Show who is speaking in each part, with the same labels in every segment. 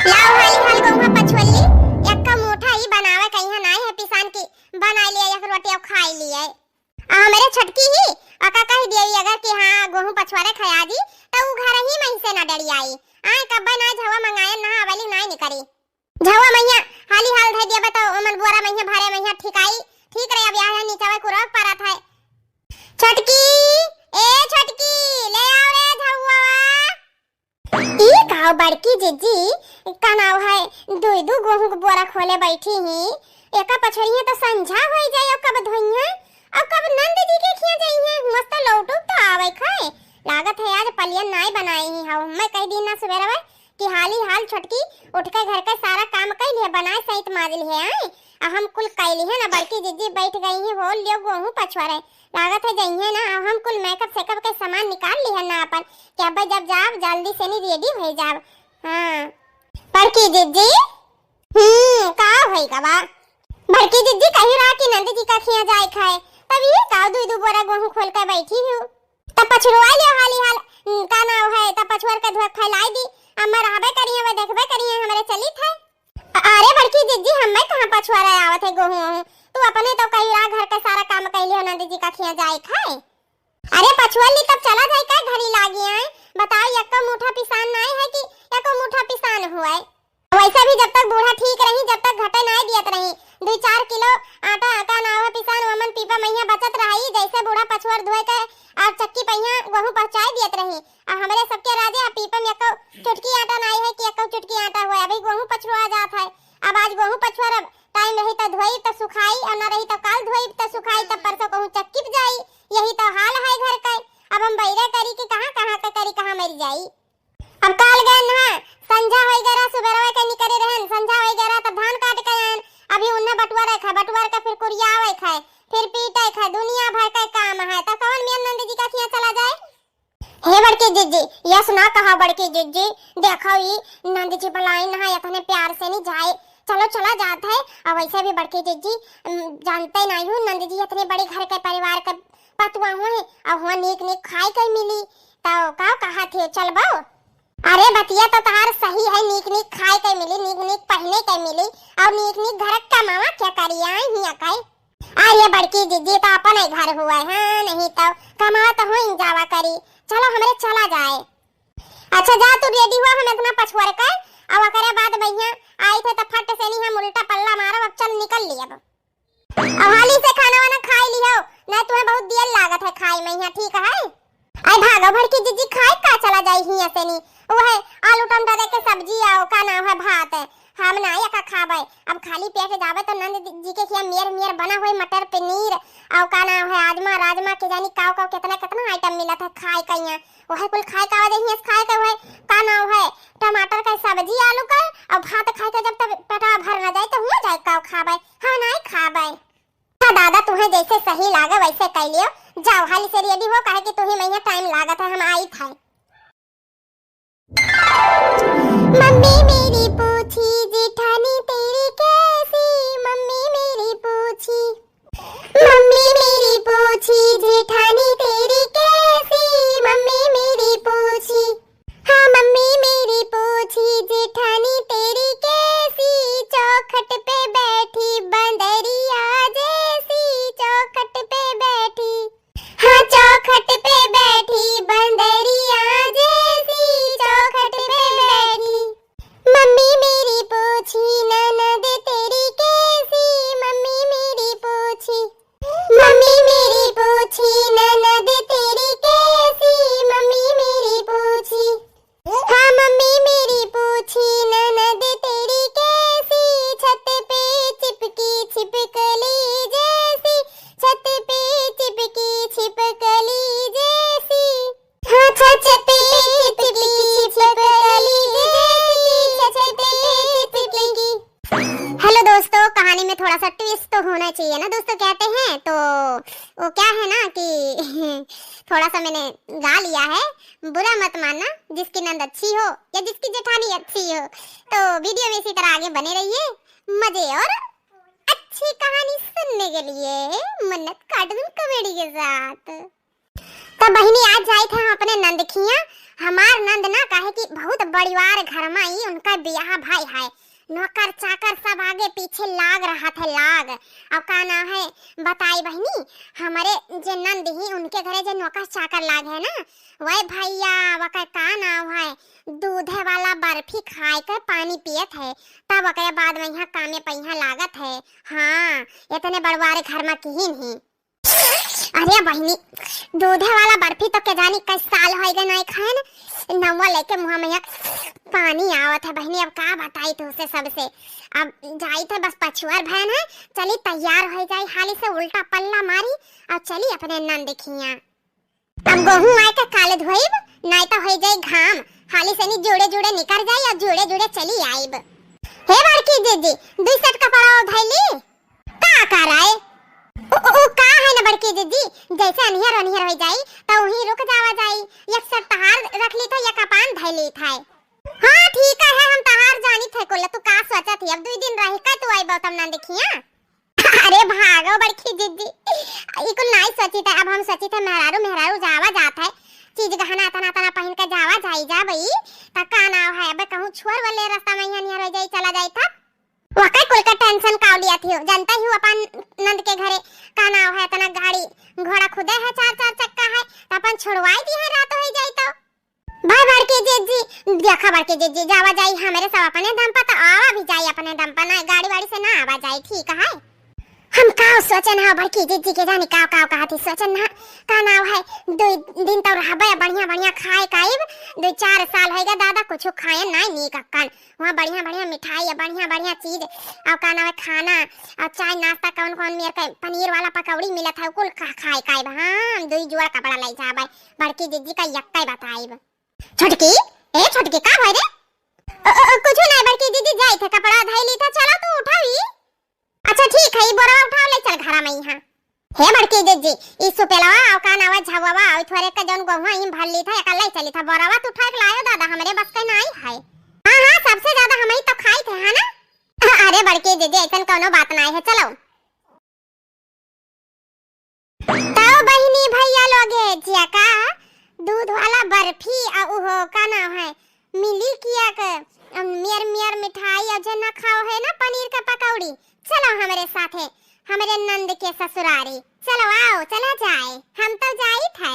Speaker 1: लाओ हाली हाल गौहा पछवल्ली एक्का मोठा ही बनावे कहिया नाई है पिसान की बना लिया एक रोटी और खाई लिया मेरे छटकी ही अका कह दिया अगर कि हां गेहूं पछवारे खया जी तो उ घर ही मही से न डरी आई आए कब्बा ना झवा मंगाए ना वाली नाई निकरी झवा मैया हाली हाल धै दिया बताओ मन बोरा मैया भारे मैया ठिकाई ठीक रे अब यहाँ नीचे कुरक पड़ा था छटकी ए छटकी ले आओ रे झवा ई काव बड़की जीजी का नाव है दुई दू गेहूं के बोरा खोले बैठी ही एका पछड़िया तो संझा होई जाए कब धोइया अब कब नंद जी के खिया जाइए मस्त लौटू तो आवे खाए लागत है आज पलियन नाई बनाई ही हाउ मैं कह दी ना सवेरे वे कि हाली हाल छटकी उठ के घर का सारा काम कर लिया बनाए सहित माजल है आए हम कुल कैली है ना बड़की जीजी बैठ गई है हो लियो गेहूं पछवारे लागत है जइए ना हम कुल मेकअप सेकअप के सामान निकाल ली है ना अपन कि अब जब जाब जल्दी से नहीं रेडी हो जाब हां बड़की जीजी का होई गवा बड़की जीजी कही रहा कि नंद जी का खिया जाए खाए तब ये का दू बोरा गेहूं खोल के बैठी हूं तब पछुआ लियो हाली हाल का नाव है तब पछुआर के धोक फैलाई दी अम्मा रहबे करी है देखबे करी है हमरे चली था अरे बड़की जीजी हमें कहां पछुआरा आवत है गेहूं तू अपने तो कही रहा घर का सारा काम कैली हो नंद जी का खिया जाए खाए अरे पछुआली तब चला जाए का घरी लागी आए बताओ यक्का मुठा पिसान नहीं है कि यक्का मुठा पिसान हुआ है वैसा भी जब तक बूढ़ा ठीक रही जब तक घटे नहीं दियत रही 2-4 किलो आटा आटा नावा पिसान वमन पीपा मैया बचत रही जैसे बूढ़ा पछुआर धोए के और चक्की पहिया गेहूं पहुंचाई दियत रही और हमरे सबके राजे पीपा में एको चुटकी आटा नहीं है कि एको चुटकी आटा हुआ अभी गेहूं पछुआ जात है अब आज गेहूं पछुआर टाइम रही तो धोई तो सुखाई और न रही तो काल धोई तो सुखाई तब परसों कहूं चक्की पे जाई यही तो हाल है घर का अब हम बैरे करी कि कहां का करी कहां मर जाई अब काल गए ना संझा होई गरा सुबेरवा के निकरे रहन संझा होई गरा तब धान काट के आन अभी उन्ने बटुआर का फिर कुरिया आवे खाए फिर पीटे खाए दुनिया भर का काम है तो कौन मेन नंद जी का खिया चला जाए हे बड़की जीजी यस ना कहा बड़की जीजी देखो ये नंद जी बुलाई ना इतने प्यार से नहीं जाए चलो चला जाता है और वैसे भी बड़की जीजी जानते नहीं हूं नंद जी इतने बड़े घर के परिवार का पतवा हुए और हुआ नीक नीक खाए के मिली तो का कहा थे चलबो अरे बतिया तो तार सही है नीक नीक खाए के मिली नीक नीक पहने के मिली और नीक नीक घर का मामा क्या करिया हिया काई अरे बड़की जीजी तो अपन ही घर हुआ है हां नहीं तो कमा तो हो जावा करी चलो हमरे चला जाए अच्छा जा तू रेडी हुआ हम इतना पछुआर का अब करे बाद भैया आई थे तो फट से नहीं हम उल्टा पल्ला मारो अब चल निकल ली अब हाली से खाना वाना खाई लियो नहीं तुम्हें बहुत देर लागत है खाई में यहाँ ठीक है आई भागो भड़की जीजी खाए का चला जाई हिया से नहीं वो है आलू टमाटर के सब्जी आओ का नाम है भात हम ना या का खाबे अब खाली पेट जावे तो नंद जी के खिया मेर मेर बना हुई मटर पनीर और का नाम है राजमा के जानी काव काव कितना कितना आइटम मिला था खाए कइया वो है कुल खाए का वजह खाए का है का नाम है टमाटर का सब्जी आलू का और भात खाए का जब तक पेटा भर ना जाए तो हो जाए काव खाबे हां नहीं खाबे दादा तुम्हें जैसे सही लागे वैसे कर लियो जाओ हाली से रेडी हो काहे कि तुम्हें महीना टाइम लागत है हम आई था मम्मी मेरी पूछी जेठानी तेरी कैसी मम्मी मेरी पूछी जेठानी तेरी कैसी मम्मी मेरी पूछी हाँ मम्मी मेरी पूछी जेठानी तेरी कैसी चौखट पे बैठी बंदरिया जैसी चौखट पे बैठी हाँ चौखट पे बैठी बंदरिया जैसी चौखट पे बैठी मम्मी मेरी पूछी ननद तेरी कैसी मम्मी मेरी पूछी ननद तेरी कैसी मम्मी मेरी पूछी हाँ मम्मी मेरी पूछी ननद तेरी कैसी छत पे चिपकी छिपकली जैसी छत पे चिपकी छिपकली जैसी हाँ छत पे चिपकी छिपकली जैसी छत पे चिपकी हेलो दोस्तों कहानी में थोड़ा सा ट्विस्ट तो होना चाहिए ना दोस्तों कहते हैं तो वो क्या है ना कि थोड़ा सा मैंने गा लिया है बुरा मत मानना जिसकी नंद अच्छी हो या जिसकी जेठानी अच्छी हो तो वीडियो में इसी तरह आगे बने रहिए मजे और अच्छी कहानी सुनने के लिए मन्नत कार्टून कॉमेडी के साथ तब बहिनी आज जाई थे हम अपने नंद खिया। हमार नंद ना कहे कि बहुत बड़ीवार घर में ही उनका ब्याह भाई है, नौकर चाकर सब आगे पीछे लाग रहा थे लाग। अब का नाम है बताई बहिनी, हमारे जे नंद ही उनके घरे जे नौकर चाकर लाग है ना, वह भैया वका का नाम है दूधे वाला बर्फी खाए के पानी पियत है, तब के बाद में यहाँ कामे पहिया लागत है। हाँ इतने बड़वारे घर में कहीं नहीं। अरे बहिनी दूधे वाला बर्फी तो के जानी कई साल हो गए नहीं खाए ना, नवा लेके मुंह में पानी आवत है बहिनी। अब का बताई तो उसे सबसे, अब जाई थे बस पछुआर बहन है, चली तैयार हो जाई हाली से उल्टा पल्ला मारी और चली अपने नंद खिया। अब गेहूं आए के काले धोइब नहीं तो हो जाए घाम, हाली से नहीं जोड़े जोड़े निकल जाई और जोड़े जोड़े चली आईब। हे बड़की दीदी दुई सेट कपड़ा धैली का कराए ओ का है ना बड़की दीदी, जैसे अनहियर अनहियर हो जाई तो वहीं रुक जावा जाई, एक सेट तहार रख ली था या कपान धैली था। हां ठीक है हम तहार जानी थे कोला, तू का सोचत है अब 2 दिन रही का तू आई बतम ना देखिया। अरे भागो बड़की दीदी ई को नहीं सोची था, अब हम सोची थे मेहरारू मेहरारू जावा जात है, चीज गहना तना तना पहन के जावा जाई जा भाई त का नाम है अब कहूं छोर वाले रास्ता में यहाँ नियर हो जाई चला जाई था। वका कुल का टेंशन काव लिया थी, जानता ही अपन नंद के घरे का नाम है तना गाड़ी घोड़ा खुदे है 4 चक्का है त अपन छोड़वाई दी है रात हो जाई तो। भाई बड़के जी देखा बड़के जी जावा जाई हमारे सब अपने दम पर, तो आवा भी जाई अपने दम पर, ना गाड़ी वाड़ी से ना आवा जाई ठीक है। हम का सोचन है बड़की दीदी के जाने का कहती सोचन ना का नाम है 2 दिन तो रहबे बढ़िया बढ़िया खाए काइब, 2-4 साल होएगा दादा कुछ खाए नहीं नी कक्कन, वहां बढ़िया बढ़िया मिठाई है बढ़िया बढ़िया चीज और का नाम है खाना और चाय नाश्ता कौन कौन मेरे के पनीर वाला पकौड़ी मिलत है कुल खाए काइब। हां 2 जोड़ कपड़ा ले जाबे बड़की दीदी का यक्का बताइब। छोटकी ए छोटकी का भाई रे कुछ नहीं बड़की दीदी जाई थे कपड़ा धैली था, चला तू उठावी। अच्छा ठीक है बोरा उठा ले चल घर में यहाँ। हे बड़की दीदी ई सुपेलवा और का नावा झववा और थोड़े का जौन गोहुआ हिम भर ली था एकला चली था, बोरावा तू उठा के लायो दादा हमरे बस का नहीं है। हां हां सबसे ज्यादा हम ही तो खाई थे है ना। अरे बड़की दीदी ऐसन कोनो बात नहीं है चलो। तो बहिनी भैया लोगे जिया का दूध वाला बर्फी और वो का नाम है मिली किया के मियर मियर मिठाई और जे ना खाओ है ना पनीर का पकौड़ी, चलो हमारे साथ है हमारे नंद के ससुरारी, चलो आओ चला जाए हम तो जाई थे।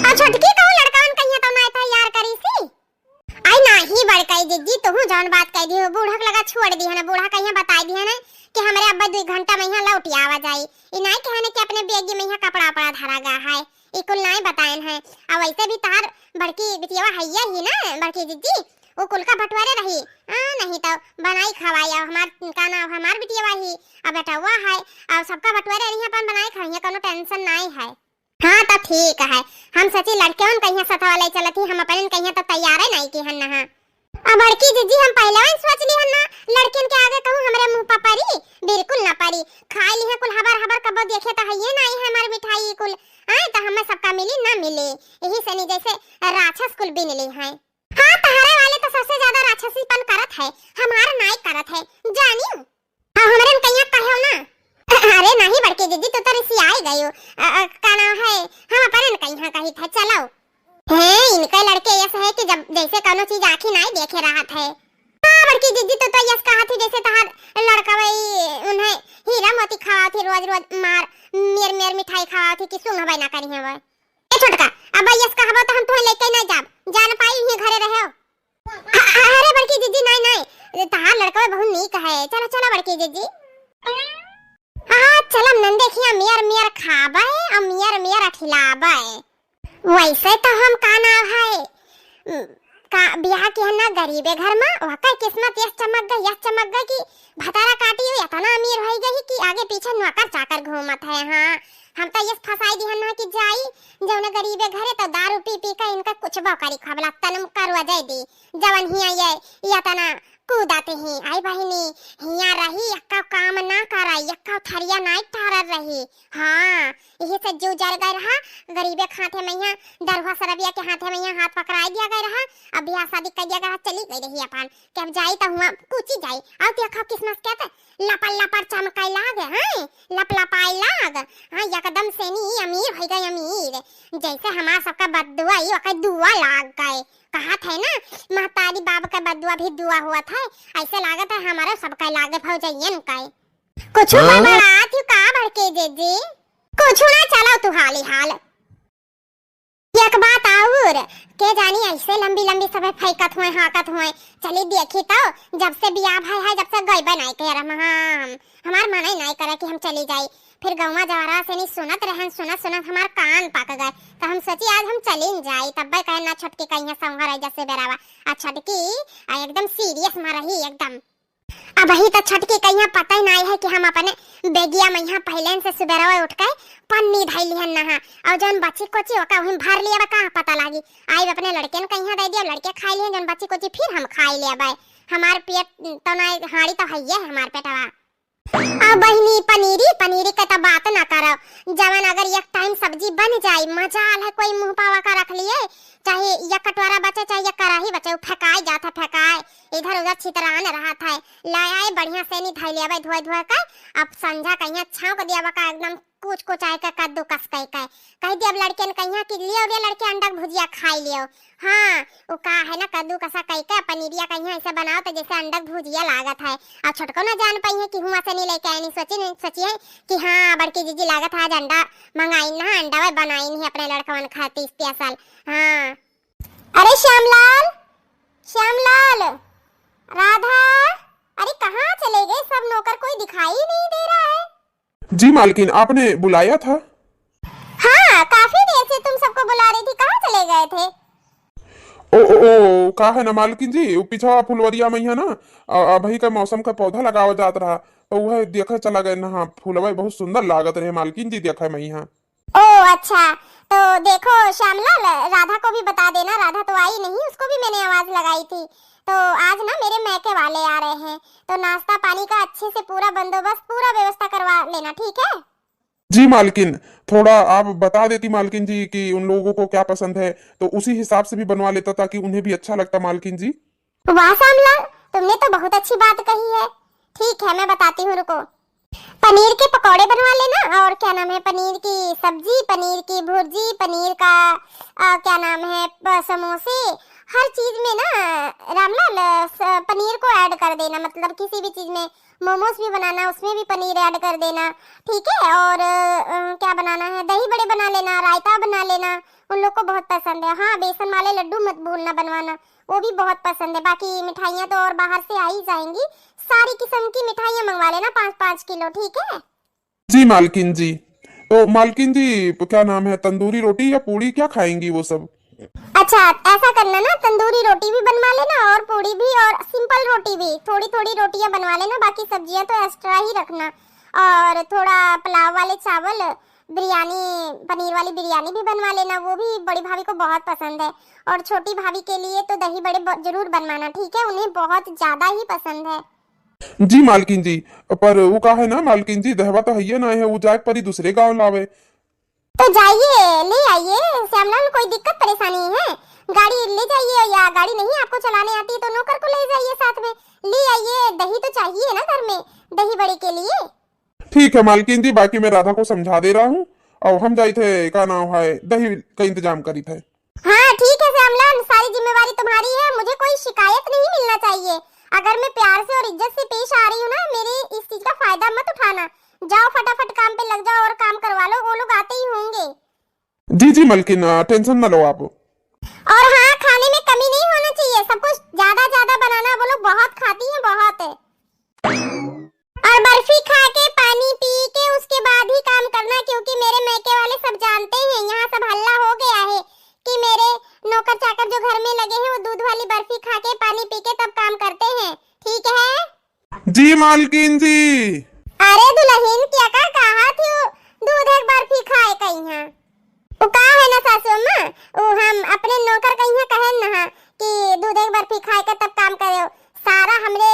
Speaker 1: और छोटकी को लड़कान कहिया तो नहीं तैयार करी सी आई नहीं बड़काई दीदी तू जौन बात कह दी बूढ़ा लगा छोड़ दी है ना, बूढ़ा कहिया बता दी है ना कि हमारे अब्बा 2 घंटा में यहाँ लौट आवा जाई, ई नहीं कहने कि अपने बेगी में यहाँ कपड़ा पड़ा धरा गया है, ई कुल नहीं बताएन है। और वैसे भी तार बड़की बिटिया हैया ही ना बड़की दीदी वो कुल का बटवारे रही नहीं तो बनाई खवाई हमार का नाम हमार बिटिया ही अब बेटा हुआ है और सबका बटवारे रही अपन बनाई खाई कोनो टेंशन नहीं है। हां तो ठीक है हम सच्ची लड़के उन कहिया सथा वाले चलती हम अपन कहिया तो तैयार है नहीं कि हन ना। अब बड़की दीदी हम पहले ही सोच ली हन ना लड़किन के आगे कहूं हमरे मुंह पर परी बिल्कुल ना परी, खाई ली है कुल हबर हबर कबो देखे तो है ये नहीं है हमार मिठाई कुल हां तो हमें सबका मिली ना मिले यही सनी जैसे राक्षस कुल बिन ली है। हां तहरे वाले तो सबसे ज्यादा राक्षसीपन करत है हमार नाई करत है जानियो हां हमरे कहिया कहो ना। अरे नहीं बड़की दीदी तो तरसी आई गयो का नाम है हम अपन कहिया कही था चलो है इनका लड़के ऐसा है कि जब जैसे कोनो चीज आंखी नहीं देखे रहा थे। हां बड़की दीदी तो यस कहा थी जैसे तहार लड़का वही उन्हें हीरा मोती खावा थी रोज रोज मार मेर मेर मिठाई खावा थी कि सुन भाई ना करी है वो ए छोटका अब यस कहाबो तो हम तुम्हें लेके नहीं जान पाई ही घरे रहे हो। अरे बड़की दीदी नहीं नहीं तहार लड़का बहुत नीक है, चलो चलो बड़की दीदी हां चलो नंदे खिया मियर मियर खाबे और मियर मियर खिलाबे। वैसे तो हम का नाम है का ब्याह के है ना गरीबे घर में वका किस्मत यस चमक गई कि भतारा काटी हो इतना अमीर हो गई कि आगे पीछे नौकर चाकर घूमत है। हां हम तो यस फसाई दी है ना कि जाई जौन गरीबे घरे तो दारू पी पी के इनका कुछ बकरी खबला तनम करवा जाई दी जवन हिया ये या तना कूदाते हैं। आई बहिनी हिया रही यक्का काम ना करा, यक्का थरिया नाई टारर रही। हाँ यही से जो जल गए रहा, गरीबे खाते में यहाँ दरवा सरबिया के हाथे में यहाँ हाथ पकड़ाई दिया गया रहा। अब ब्याह शादी कर दिया गया, चली गई रही अपन के अब जाई तो हुआ कुची जाई। अब देखो किस्मत कहते लपल लपर चमकाई लाग, हाँ लप लपाई लाग, हाँ एकदम से नी अमीर हो गई अमीर। जैसे हमारा सबका बदुआ ही वका दुआ लाग गए। कहा थे ना महतारी बाबा का बदुआ भी दुआ हुआ था, ऐसे लागत है हमारा सबका लागत हो जाइए न काई। कुछ बड़ा थी का भड़के जी कुछ ना चलो तू हाली हाल। एक बात और के जानी ऐसे लंबी लंबी सब फैकत हुए हाकत हुए। चली देखी तो जब से बियाह भाई है, जब से गई बनाई के हमार मन ही नहीं करे कि हम चली जाई। फिर गौवा जवारा से नहीं सुनत रहन, सुनत सुनत हमार कान पक गए। तो हम सोची आज हम चली जाई, तब भाई कहे ना छटकी कहीं संवर जैसे बेरावा आ छटकी एकदम सीरियस में रही एकदम। अब ही तो छटकी कहीं पता ही नहीं है कि हम अपने बेगिया में यहाँ पहले से सुबह उठ के पन्नी धैली है नहा और जौन बच्ची कोची होका वहीं भर लिया कहाँ पता लगी। आई अपने लड़के ने कहीं दे दिया, लड़के खा लिए जौन बच्ची कोची फिर हम खा लिया भाई। हमार पेट तो नहीं हाड़ी तो है हमार पेटवा। अब बहिनी पनीरी का तो बात ना करो। जवन अगर एक टाइम सब्जी बन जाए मजाल है, कोई मुंह पावा का रख लिए, चाहे या कटोरा बचे चाहे या कराही बचे, फेंकाए जाता फेंकाए इधर उधर छितरान रहा था। लाए बढ़िया से नहीं धैलिया भाई धोए धोए का। अब संझा कहीं छाँक दिया का एकदम कुछ कुछ आए का कद्दू कस कह दिया। अब लड़के ने कहीं कि लियो रे लड़के अंडा भुजिया खाई लियो। हाँ वो का है ना कद्दू कसा कह के पनीरिया कहीं ऐसे बनाओ तो जैसे अंडा भुजिया लागत है। अब छोटको ना जान पाई है कि हुआ से नहीं लेके आई, नहीं सोची है कि हाँ बड़की जीजी लागत है आज अंडा मंगाई ना, अंडा बनाई नहीं अपने लड़कवन खाती स्पेशल। हाँ अरे श्यामलाल राधा, अरे कहाँ चले गए सब? नौकर कोई दिखाई नहीं दे रहा है।
Speaker 2: जी मालकिन आपने बुलाया था?
Speaker 1: हाँ काफी देर से तुम सबको बुला रही थी, कहाँ चले गए थे?
Speaker 2: ओ का है ना मालकिन जी, वो पीछा फुलवरिया में है ना अभी का मौसम का पौधा लगावा जात रहा, तो वह देखा चला गया ना। हाँ फुलवा बहुत सुंदर लागत रहे मालकिन जी, देखा मैं यहाँ।
Speaker 1: ओ अच्छा, तो देखो श्यामलाल राधा को भी बता देना, राधा तो आई नहीं, उसको भी मैंने आवाज लगाई थी। तो आज ना मेरे मैके वाले आ रहे हैं, तो नाश्ता पानी का अच्छे से पूरा बंदोबस्त पूरा व्यवस्था करवा लेना, ठीक है?
Speaker 2: जी मालकिन, थोड़ा आप बता देती मालकिन जी कि उन लोगों को क्या पसंद है, तो उसी हिसाब से भी बनवा लेता ताकि उन्हें भी अच्छा लगता मालकिन जी।
Speaker 1: वाह श्यामलाल, तुमने तो बहुत अच्छी बात कही है। ठीक है मैं बताती हूँ, रुको। पनीर के पकौड़े बनवा लेना, और क्या नाम है पनीर की सब्जी, पनीर की भुर्जी, पनीर का क्या नाम है समोसे, हर चीज में ना रामलाल पनीर को ऐड कर देना। मतलब किसी भी चीज में मोमोज भी बनाना उसमें भी पनीर ऐड कर देना, ठीक है? और क्या बनाना है, दही बड़े बना लेना, रायता बना लेना, उन लोग को बहुत पसंद है। हाँ बेसन वाले लड्डू मत भूलना बनवाना, वो भी बहुत पसंद है। बाकी मिठाइयाँ तो और बाहर से आ ही जाएंगी, सारी किस्म की मिठाइयाँ मंगवा लेना 5-5 किलो, ठीक है?
Speaker 2: जी मालकिन जी। तो मालकिन जी क्या नाम है, तंदूरी रोटी या पूड़ी क्या खाएंगी वो सब?
Speaker 1: अच्छा ऐसा करना ना, तंदूरी रोटी भी बनवा लेना और पूड़ी भी, और सिंपल रोटी भी, थोड़ी थोड़ी रोटियां बनवा लेना, बाकी सब्जियां तो एक्स्ट्रा ही रखना। और थोड़ा पुलाव वाले चावल, बिरयानी, पनीर वाली बिरयानी भी बनवा लेना, वो भी बड़ी भाभी को बहुत पसंद है। और छोटी भाभी के लिए तो दही बड़े जरूर बनवाना, ठीक है? उन्हें बहुत ज्यादा ही पसंद है।
Speaker 2: जी मालकिन जी, पर वो का है ना मालकिन जी, दहवा तो है ना है, वो जाए पर ही दूसरे गांव लावे।
Speaker 1: तो जाइए ले आइए श्यामलाल, कोई दिक्कत परेशानी है? गाड़ी ले जाइए, या गाड़ी नहीं आपको चलाने आती है तो नौकर को ले जाइए साथ में, ले आइए। दही तो चाहिए ना घर में, दही बड़े के लिए।
Speaker 2: ठीक है मालकिन जी, बाकी मैं राधा को समझा दे रहा हूँ, और हम जाए थे का नाम है दही का इंतजाम करी थे।
Speaker 1: हाँ ठीक है श्यामलाल, सारी जिम्मेवारी तुम्हारी है, मुझे कोई शिकायत नहीं मिलना चाहिए। अगर मैं प्यार से और इज्जत से पेश आ रही हूँ ना, मेरे इस चीज का फायदा मत उठाना। जाओ फटाफट काम पे लग जाओ और काम करवा लो, वो लोग आते ही होंगे।
Speaker 2: जी जी मालकिन, टेंशन ना लो आप।
Speaker 1: और हाँ खाने में कमी नहीं होना चाहिए, सब कुछ ज्यादा ज्यादा बनाना, वो लोग बहुत खाती हैं बहुत। और बर्फी खा के पानी पी के उसके बाद ही काम करना, क्योंकि मेरे मैके वाले सब जानते हैं, यहाँ सब हल्ला हो गया है कि मेरे नौकर चाकर जो घर में लगे हैं वो दूध वाली बर्फी खा के पानी पी के तब काम करते हैं, ठीक है?
Speaker 2: जी मालकिन जी।
Speaker 1: अरे दुल्हन क्या कहा थी, दूध एक बर्फी खाए कहीं है वो का है ना सासू अम्मा, वो हम अपने नौकर कहीं कहे ना कि दूध एक बर्फी खाए के तब काम करे। सारा हमरे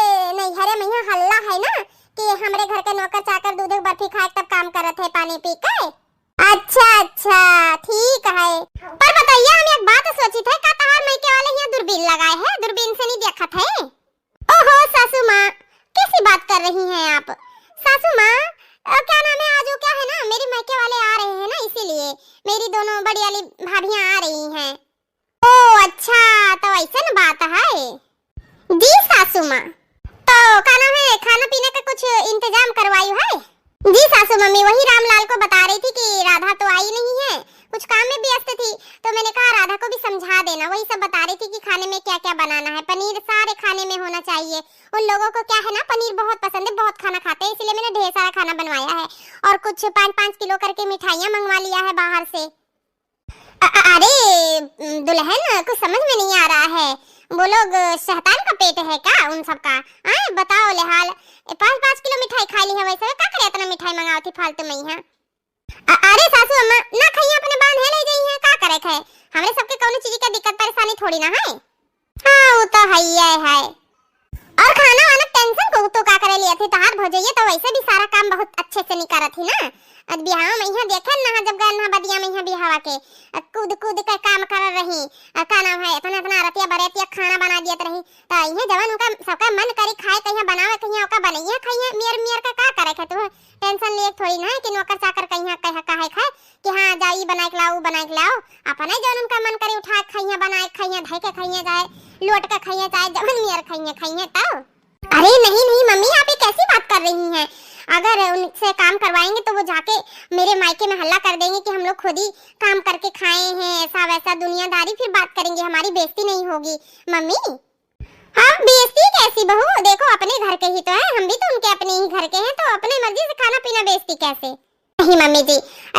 Speaker 1: रही हैं आप? सासू माँ, क्या नाम है, आज वो क्या है ना, मेरे मायके वाले आ रहे हैं ना, इसीलिए मेरी दोनों बड़ी वाली भाभियां आ रही हैं। ओ अच्छा, तो ऐसा ना बात है। जी सासू माँ, तो क्या नाम है, खाना पीने का कुछ इंतजाम करवाई है? जी सासू मम्मी, वही रामलाल को बता रही थी कि राधा तो आई नहीं है, कुछ काम में व्यस्त थी, तो मैंने कहा राधा को भी समझा देना। वही सब बता रही थी कि खाने में क्या क्या बनाना है। पनीर सारे खाने में होना चाहिए, उन लोगों को क्या है ना, पनीर बहुत पसंद है, बहुत खाना खाते हैं, इसलिए मैंने ढेर सारा खाना बनवाया है। और कुछ 5-5 किलो करके मिठाइयाँ मंगवा लिया है बाहर से। अरे दुल्हन, कुछ समझ में नहीं आ रहा है, वो लोग शैतान का पेट है क्या उन सब का? बताओ ले हाल, 5-5 किलो मिठाई खा ली है, वैसे का करे इतना मिठाई मंगाओ थी फालतू में ही? अरे सासू अम्मा ना खाइए, अपने बांध है ले जाई है, का करे है, हमरे सबके कौनो चीज का दिक्कत परेशानी थोड़ी ना है। हाँ वो तो है। और खाना वाना टेंशन को तो का करे लिया थी, तहार भौजैया तो वैसे भी सारा काम बहुत अच्छे से नहीं करत थी ना। आज बिहाव में यहाँ देखन ना, जब गन ना बदिया में यहाँ बिहावा के कूद कूद कर काम कर रही, का नाम है, इतना रतिया बरेतिया खाना बना दियत रही, तो यहाँ जवन उनका सबका मन करी खाए, कहीं बनावे कहीं ओका बनैया खाइए, मियर का करे है, तू टेंशन लिए थोड़ी ना है कि नौकर चाकर कहीं कह काहे खाए कि हाँ जाई बना के लाओ बना के लाओ, अपने जवन उनका मन करे उठा खाइए, बनाए खाइए, धइ के खाइए, जाए लोट के खाइए, चाहे जवन मियर खाइए तब। अरे नहीं मम्मी, आप ये कैसी बात कर रही हैं? अगर उनसे काम करवाएंगे तो वो जाके मेरे मायके में हल्ला कर देंगे कि हम लोग खुद ही काम करके खाए हैं, ऐसा वैसा दुनियादारी, फिर बात करेंगे, हमारी बेइज्जती नहीं होगी मम्मी। हम बेइज्जती कैसी बहू, देखो अपने घर के ही तो है, हम भी तो उनके अपने ही घर के हैं, तो अपने मर्जी से खाना पीना बेइज्जती कैसे? नहीं मम्मी जी,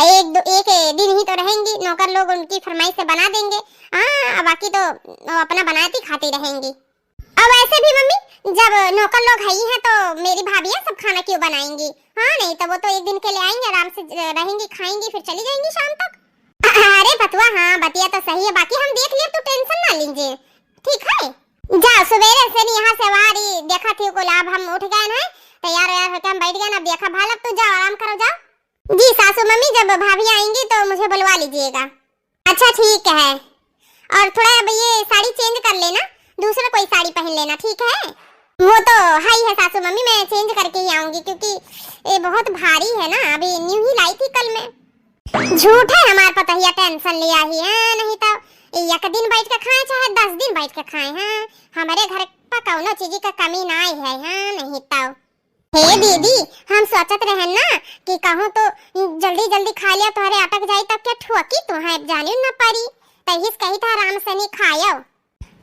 Speaker 1: एक दिन ही तो रहेंगी, नौकर लोग उनकी फरमाइश से बना देंगे, हाँ बाकी तो अपना बनाती खाती रहेंगी। अब ऐसे भी मम्मी, जब नौकर लोग है ही हैं तो मेरी भाभियां सब खाना क्यों बनाएंगी? हाँ नहीं तो वो तो एक दिन के लिए आएंगे, आराम से रहेंगी, खाएंगी, फिर चली जाएंगी शाम तक। अरे बतुआ, हाँ बतिया तो सही है, बाकी हम देख लिए, तू टेंशन ना लीजिए, ठीक है? जाओ सवेरे से यहाँ से वारी देखा थी गुलाब, हम उठ गए हैं, तैयार होकर हम बैठ गए ना, देखा भाल, अब तू जाओ आराम करो, जाओ। जी सासू मम्मी, जब भाभी आएंगी तो मुझे बुलवा लीजिएगा। अच्छा ठीक है, और थोड़ा अब ये साड़ी चेंज कर लेना, दूसरा कोई साड़ी पहन लेना, ठीक है? वो तो हाई है सासू मम्मी, मैं चेंज करके ही आऊंगी, क्योंकि ये बहुत भारी है ना, अभी न्यू ही लाई थी कल में। झूठ है, हमारे पता ही टेंशन लिया ही है, नहीं तो एक दिन बैठ के खाए चाहे 10 दिन बैठ के खाए, हाँ हमारे घर पर कौनो चीज का कमी ना है, हाँ नहीं तो। हे दीदी, हम सोचत रहे ना कि कहूँ तो जल्दी जल्दी खा लिया, तुम्हारे अटक जाई तब क्या ठुकी तुम्हें जानियो ना पड़ी, तहिस कही था आराम से नहीं खायो,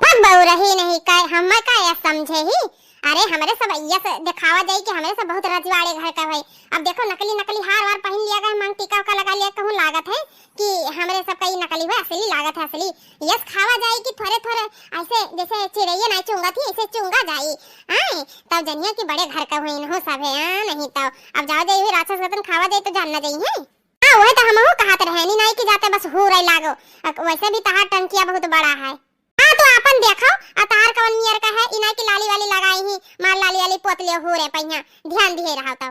Speaker 1: पर बहु रही नहीं का हम का या समझे ही। अरे हमारे सब ये दिखावा जाए कि हमारे सब बहुत रजवाड़े घर का भाई, अब देखो नकली हार वार पहन लिया गया, मांग टीका का लगा लिया, कहूँ लागत है कि हमारे सब का ये नकली हुआ, असली लागत है असली, यस खावा जाए कि थोड़े थोड़े ऐसे जैसे चिड़ैया नहीं चुंगा थी ऐसे चुंगा जाए, हाँ तब जनिया कि बड़े घर का हुई हो सब है, नहीं तो अब जाओ जाइए राक्षस गतन खावा जाए तो जानना चाहिए। हाँ वही तो हम कहते रहे नहीं कि जाते बस हो रही लागो, वैसे भी तहार टंकिया बहुत बड़ा है। हाँ तो अपन देखो अतार कवन मियर का है, इना की लाली वाली लगाई ही, मार लाली वाली पोतले हो रे पहिया, ध्यान दिए रहा तो।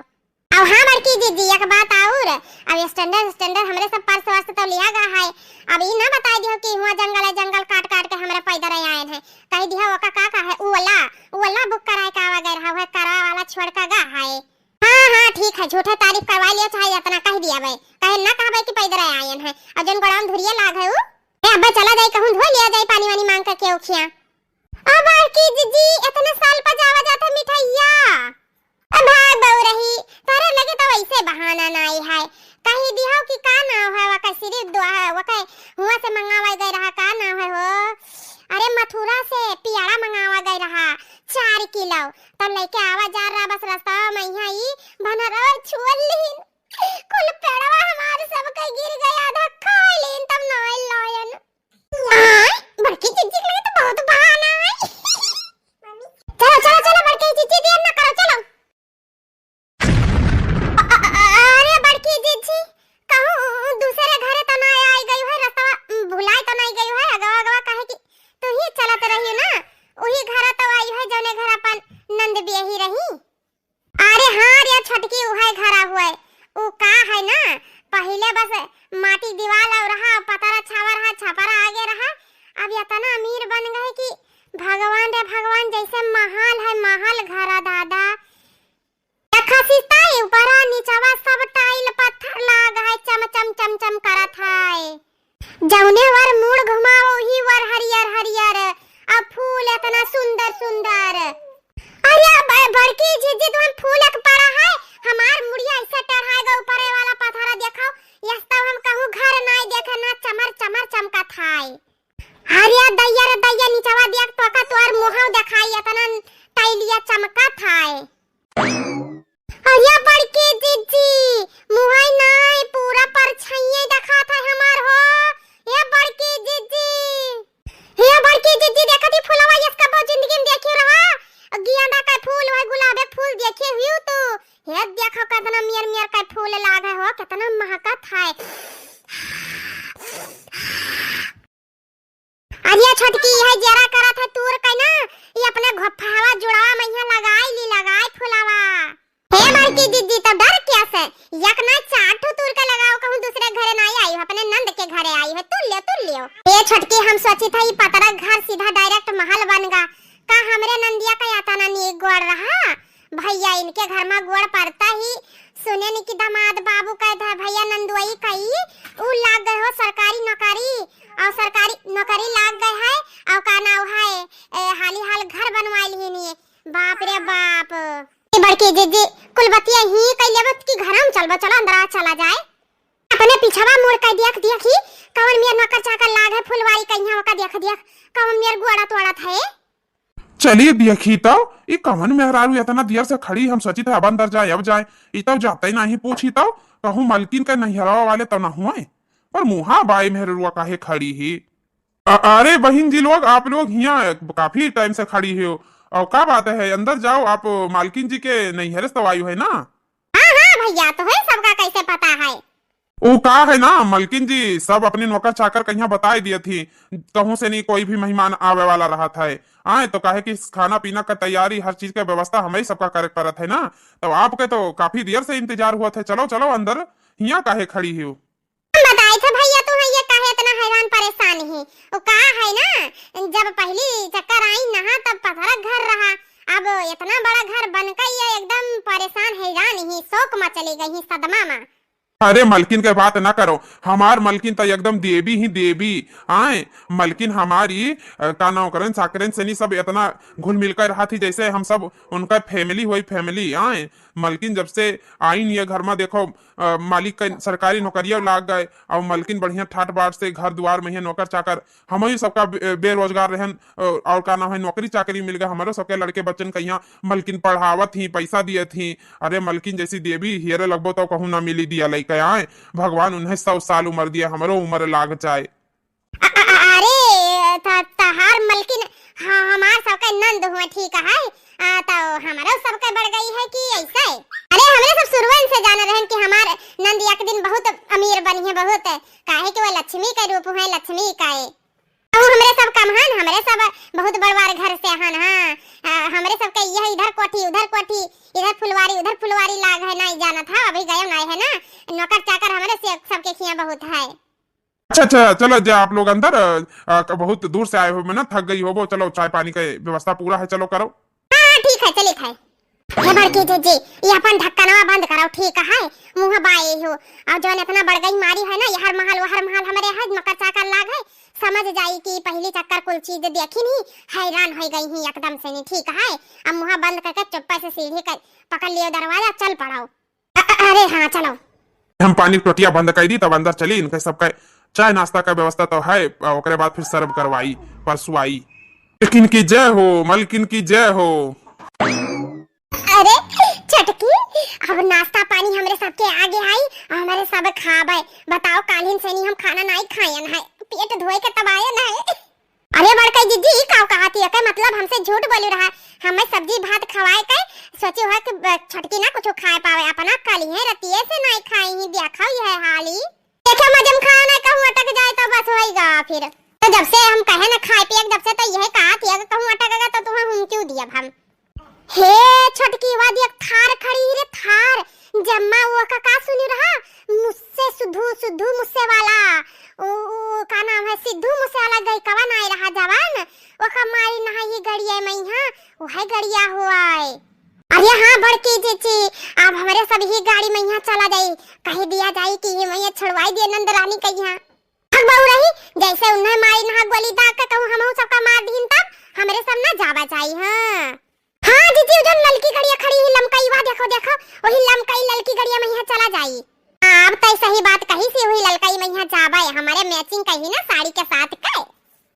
Speaker 1: अब हाँ बड़की दीदी एक बात और, अब स्टैंडर्ड हमरे सब पर्स वर्स तो लिया गया है, अब ये ना बता दियो कि हुआ जंगल है, जंगल काट के हमारे पैदल आए हैं, कह दिया वो का है उला बुक कराए का आवा गए रहा है, करा वाला छोड़ का गा है। हाँ ठीक है, झूठा तारीफ करवा लिया चाहे इतना कह दिया भाई, कहे ना कहबे कि पैदल आए हैं, और जन गोड़ाम धुरिया लाग है वो अब्बा चला जाए, कहूं धो लिया जाए पानी वानी मांग करके ओखिया। अब की जीजी इतने साल पर जावा जाता मिठाइया, अब भाग बहु रही, तारे लगे तो वैसे बहाना नहीं है, कहीं दिया कि का नाम है वका, सिर्फ दुआ है वका, हुआ से मंगावा गए रहा, का नाम है वो, अरे मथुरा से पियाड़ा मंगावा गए रहा 4 किलो, तो लेके आवा जा रहा, बस रास्ता में यहाँ ही बनरा छुअली कुल पेड़वा हमारे सब के गिर गया, आधा खा लेन तब नाय लायन। बड़की चिच्ची के लिए तो बहुत बहाना है। चलो बड़की चिच्ची देर ना करो, चलो। अरे बड़की चिच्ची, कहूँ दूसरे घरे तो ना आई गई है, रास्ता भुलाई तो नहीं गई है, अगवा कहे कि तू ही चलत रही ना, वही घर तो आई है जौने घर अपन नंद बियाही रही। अरे हाँ रे छटकी उहे घरा हुए, वो का है ना, पहले बस माटी दीवार और रहा, पतरा छावा रहा, छपरा आगे रहा, अब इतना अमीर बन गए कि भगवान रे भगवान, जैसे महल है महल घरा दादा, बड़की जीजी तुम फूल एक पड़ा है हमार मुड़िया ऐसे टढ़ाएगा ऊपरे वाला पथरा देखो यस्ता हम कहूं घर नहीं देखे ना चमर चमर चमका थाई अरे दैया नीचवा देख तो का तोर मुंह दिखाई इतना टाइलिया चमका थाई अरे बड़की जीजी मुंह नहीं पूरा परछाई दिखा था हमार हो ये बड़की जीजी देखती फूलवा इसका बहुत जिंदगी में देखी रहा गेंदा का फूल है गुलाब के फूल देखे हुई तो ये देखो कितना मियर मियर का फूल लागे हो कितना महकत है अरे छटकी है जरा करा था तूर का ना ये अपने घोफावा जुड़ा मैया लगाई फूलावा हे बड़की दीदी तो डर क्या से एक ना चाटू तूर का लगाओ कहूं दूसरे घरे नहीं आई हो अपने नंद के घरे आई है तुल लियो ये छटकी हम सोची था ये पतरा घर सीधा डायरेक्ट महल बनेगा का हमरे नंदिया का आता ना नी गोड़ रहा भैया इनके घर में गोड़ पड़ता ही सुने नी कि दामाद बाबू का था भैया नंदुई कई उ लाग गए हो सरकारी नौकरी लाग गए है और का नाव है हाली हाल घर बनवाई ही नहीं बाप रे बाप बड़की जीजी कुलबतिया ही कई लेबत की घर हम चलो अंदर चला जाए अपने पीछवा मोड़ के देख ही कवन मेर नौकर चाकर लाग है फुलवारी कहिया ओका देख कवन मेर गोड़ा तोड़ा था
Speaker 2: चलिए देखी तो ये कवन मेहरारू इतना देर से खड़ी हम सोची था अब अंदर जाए अब जाए ये तो जाते ही नहीं पूछी तो कहूँ मलकिन का नहीं हरावा वाले तो ना हुए पर मुहा बाई मेहरुआ काहे खड़ी ही अरे बहन जी लोग आप लोग यहाँ काफी टाइम से खड़ी हो और क्या बात है अंदर जाओ आप मालकिन जी के नैहरे तो आयु है ना
Speaker 1: हाँ भैया तो है सबका कैसे पता है
Speaker 2: वो का है ना मलकिन जी सब अपने नौकर चाकर कहीं बताई दिए थी कहूं से नहीं कोई भी मेहमान आवे वाला रहा था आए तो कहे कि खाना पीना का तैयारी हर चीज का व्यवस्था हमें ही सबका करे पड़त है ना तो आपके तो काफी देर से इंतजार हुआ था चलो अंदर यहाँ काहे खड़ी हो
Speaker 1: बताई थे भैया तू है ये काहे इतना हैरान परेशान है वो का है ना जब पहली चक्कर आई नहा तब पथरा घर रहा अब इतना बड़ा घर बनकर ये एकदम परेशान हैरान ही शौक में चली गई सदमा में
Speaker 2: अरे मलकिन के बात ना करो हमार मलकिन तो एकदम देवी ही देवी आए मलकिन हमारी का नाम करन साकरन से नहीं सब इतना घुल मिलकर रहा थी जैसे हम सब उनका फैमिली आए मलकिन जब से आई नहीं है घर में देखो मालिक का सरकारी नौकरिया लाग गए और मलकिन बढ़िया ठाट बाट से घर द्वार में नौकर चाकर हम ही सबका बेरोजगार रहन और का नाम है नौकरी चाकरी मिल गया हमारे सबके लड़के बच्चन का यहाँ मलकिन पढ़ावत थी पैसा दिए थी अरे मलकिन जैसी देवी हियरे लगभग तो कहूँ ना मिली दिया लई आए भगवान उन्हें 100 साल उम्र दिया हमारो उम्र लाग जाए
Speaker 1: अरे तहार मलकिन हाँ हमार सबका नंद हुआ ठीक है तो हमारा सबका बढ़ गई है कि ऐसा है अरे हमरे सब शुरुआत से जान रहे हैं कि हमार नंद एक दिन बहुत अमीर बनी है बहुत काहे कि वो लक्ष्मी का रूप है लक्ष्मी का है और हमरे सब कमहन हमरे सब बहुत बड़वार घर से हन हां हमरे सब के यह इधर कोठी इधर फुलवारी लाग है नहीं जाना था अभी गए नहीं है ना नौकर चाकर हमरे से सबके खिया बहुत है
Speaker 2: अच्छा चलो जा आप लोग अंदर बहुत दूर से आए हो मैं ना थक गई हो वो चलो चाय पानी का व्यवस्था पूरा है चलो करो
Speaker 1: हां ठीक है चलिए खाए हे बड़की जीजी ये अपन ढक्कनवा बंद कराओ ठीक है मुंह बाए हो और जो इतना बढ़ गई मारी है ना यहर महल हमरे है नौकर चाकर लाग है समझ जाई कि पहली चक्कर कुल चीज देखी नहीं हैरान हो गई ही एकदम से नहीं ठीक है अब मुंह बंद करके चुप्पा से सीढ़ी कर पकड़ लियो दरवाजा चल पड़ाओ अरे हाँ चलो
Speaker 2: हम पानी की टोटिया बंद कर दी तब अंदर चली इनके सबका चाय नाश्ता का व्यवस्था तो है ओकरे बाद फिर सर्व करवाई परसों आई लेकिन की जय हो मलकिन की जय हो
Speaker 1: अरे चटकी अब नाश्ता पानी हमरे सबके आगे आई हमारे सब खाबे बताओ कालिन से नहीं हम खाना नहीं खायन है पेट धोए के तब आयन है अरे बड़का जीजी काव कहती है के मतलब हमसे झूठ बोली रहा हमें सब्जी भात खवाए के सोचे हो कि छटकी ना कुछ खाए पावे अपना काली है रतिये से नहीं खाई ही देखा ये हाली देखे मजम खाना ना कहूं अटक जाए तो बस होएगा फिर तो जब से हम कहे ना खाए पिए जब से तो यह कहा थी अगर कहूं अटकेगा तो तुम्हें हम क्यों दिया हम हे छटकी वादी एक थार खड़ी रे थार जम्मा वो का सुनी रहा मुझसे सुधू मुझसे वाला ओ का नाम है सिद्धू मुझसे वाला गई कवा नहीं रहा जवान वो का मारी ना ये गड़िया में हां वो है गड़िया हुआ है अरे हाँ बड़की जीजी अब हमारे सब ही गाड़ी में यहाँ चला जाए कह दिया जाए कि ये मैं छुड़वाई दे नंद रानी का यहाँ हक बहु रही जैसे उन्हें मारी ना गोली दाग के कहूँ हम सबका मार दीन तब हमारे सब ना जावा चाहिए हाँ हाँ जीजी जो ललकी गड़िया देखो देखो वही लमकई ललकी गड़िया में यहाँ चला जाई। अब तई सही बात कही सी, वही ललकई में यहाँ जाबे हमारे मैचिंग कही ना साड़ी के साथ के।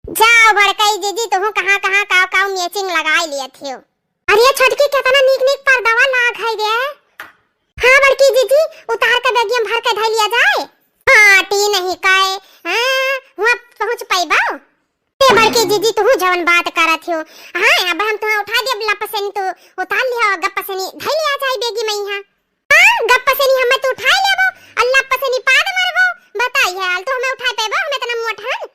Speaker 1: जाओ बड़कई जीजी तुम कहां कहां काव काव मैचिंग लगाई लिए थे। अरे छोटकी कितना नीक नीक पर्दावा लाग है रे। हां बड़की जीजी उतार के बैग में भर के धइ लिया जाए। हां टी नहीं काए हां वहां पहुंच पाइबा। ते बड़की जीजी तू जवन बात करत हो। हां अब हम तो उठा दे लपसनी तो उतार लिया गपसनी धइ लिया जाए बेगी में यहां। हां गपसनी हम तो उठा लेबो अल्लाह पसनी पाद मारबो। बताई हाल तो हमें उठा पेबो हम इतना मोठन।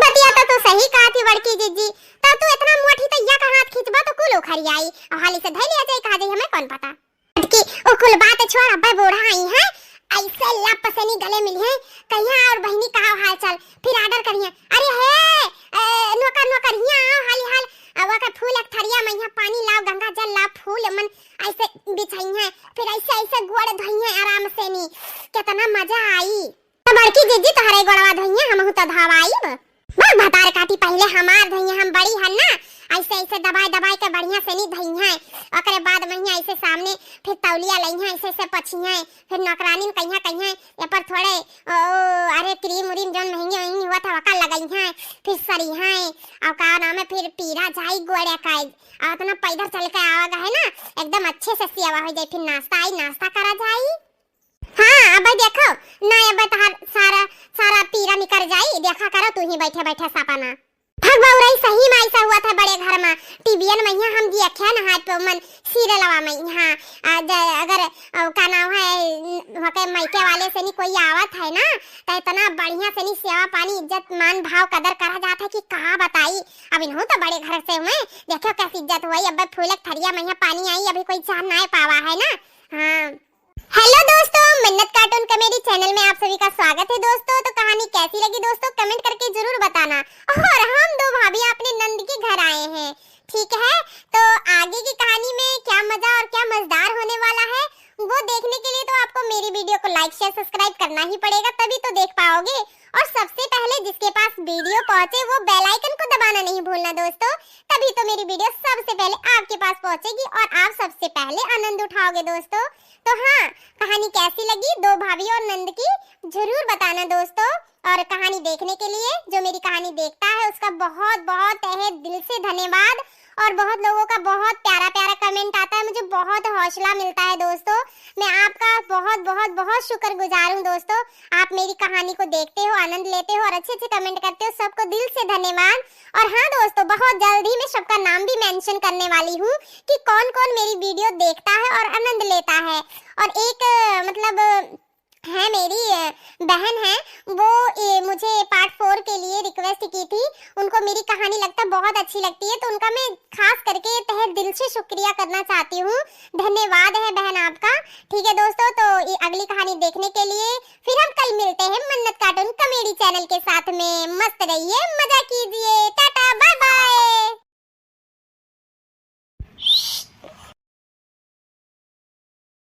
Speaker 1: बतिया तो सही कहा थी बड़की जीजी। तब तू इतना मोटी तो या का हाथ खींचबा तो कुल उखड़ आई और हाली से धइ लिया जाए कहा जाए हमें कौन पता। कि ओ कुल बात छोड़ अब्बा बूढ़ा आई है ऐसे लपसनी गले मिली है कहिया और बहनी कहा हाल चाल फिर ऑर्डर करिए। अरे हे नौकर नौकर यहाँ आओ हाली हाल अब का फूल एक थरिया में यहाँ पानी लाओ गंगा जल लाओ फूल मन ऐसे बिछाई है फिर ऐसे ऐसे गोड़ धोई है आराम से नी कितना मजा आई। तो बड़की जीजी तोहरे गोड़वा धोई हम तो धावाई बस भतार काटी पहले हमार धइया हम बड़ी हन ना ऐसे ऐसे दबाई दबाई के बढ़िया से नहीं धइया ओकरे बाद महिया ऐसे सामने फिर तौलिया लइया ऐसे ऐसे पछिया फिर नौकरानी कहिया कहिया ए पर थोड़े अरे क्रीम उरीम जौन महंगी महंगी हुआ था वका लगइया फिर सरिया और का नाम है फिर पीरा जाई गोड़े का और इतना पैदल चल के आवा है ना एकदम अच्छे से सियावा हो जाए फिर नाश्ता आई नाश्ता करा जाई। हाँ अब देखो ना अब तार सारा सारा पीरा निकल जाई देखा करो तू ही बैठे बैठे सपना भगवान सही में ऐसा हुआ था बड़े घर में टीवीएन में यहाँ हम देखा ना हाथ पे मन सीरियलवा में यहाँ अगर का नाम है वके मायके वाले से नहीं कोई आवत है ना तो इतना बढ़िया से नहीं सेवा पानी इज्जत मान भाव कदर करा जाता है कि कहा बताई। अब इन्हों तो बड़े घर से मैं देखो कैसी इज्जत हुई अब फूलक थरिया में यहाँ पानी आई अभी कोई चाह ना पावा है ना। हाँ हेलो दोस्तों मन्नत कार्टून कॉमेडी चैनल में आप सभी का स्वागत है दोस्तों। तो कहानी कैसी लगी दोस्तों कमेंट करके जरूर बताना। और हम दो भाभी अपने नंद के घर आए हैं ठीक है। तो आगे की कहानी में क्या मजा और क्या मजेदार होने वाला है वो देखने के लिए तो आपको मेरी वीडियो को लाइक शेयर सब्सक्राइब करना ही पड़ेगा तभी तो देख पाओगे। और सबसे पहले जिसके पास वीडियो पहुंचे वो बेल आइकन को दबाना नहीं भूलना दोस्तों तभी तो मेरी वीडियो सबसे पहले आपके पास पहुंचेगी और आप सबसे पहले आनंद उठाओगे दोस्तों। तो हाँ कहानी कैसी लगी दो भाभी और नंद की जरूर बताना दोस्तों। और कहानी देखने के लिए जो मेरी कहानी देखता है उसका बहुत बहुत तहे दिल से धन्यवाद। और बहुत लोगों का बहुत प्यारा प्यारा कमेंट आता है मुझे बहुत हौसला मिलता है दोस्तों। मैं आपका बहुत बहुत बहुत शुक्रगुजार हूँ दोस्तों। आप मेरी कहानी को देखते हो आनंद लेते हो और अच्छे अच्छे कमेंट करते हो सबको दिल से धन्यवाद। और हाँ दोस्तों बहुत जल्द ही मैं सबका नाम भी मेंशन करने वाली हूँ कि कौन कौन मेरी वीडियो देखता है और आनंद लेता है। और एक मतलब है मेरी बहन है वो मुझे पार्ट 4 के लिए रिक्वेस्ट की थी। उनको मेरी कहानी लगता बहुत अच्छी लगती है तो उनका मैं खास करके तहे दिल से शुक्रिया करना चाहती हूँ। धन्यवाद है बहन आपका। ठीक है दोस्तों तो अगली कहानी देखने के लिए फिर हम कल मिलते हैं मन्नत कार्टून कॉमेडी चैनल के साथ में। मस्त रहिए मजा कीजिए।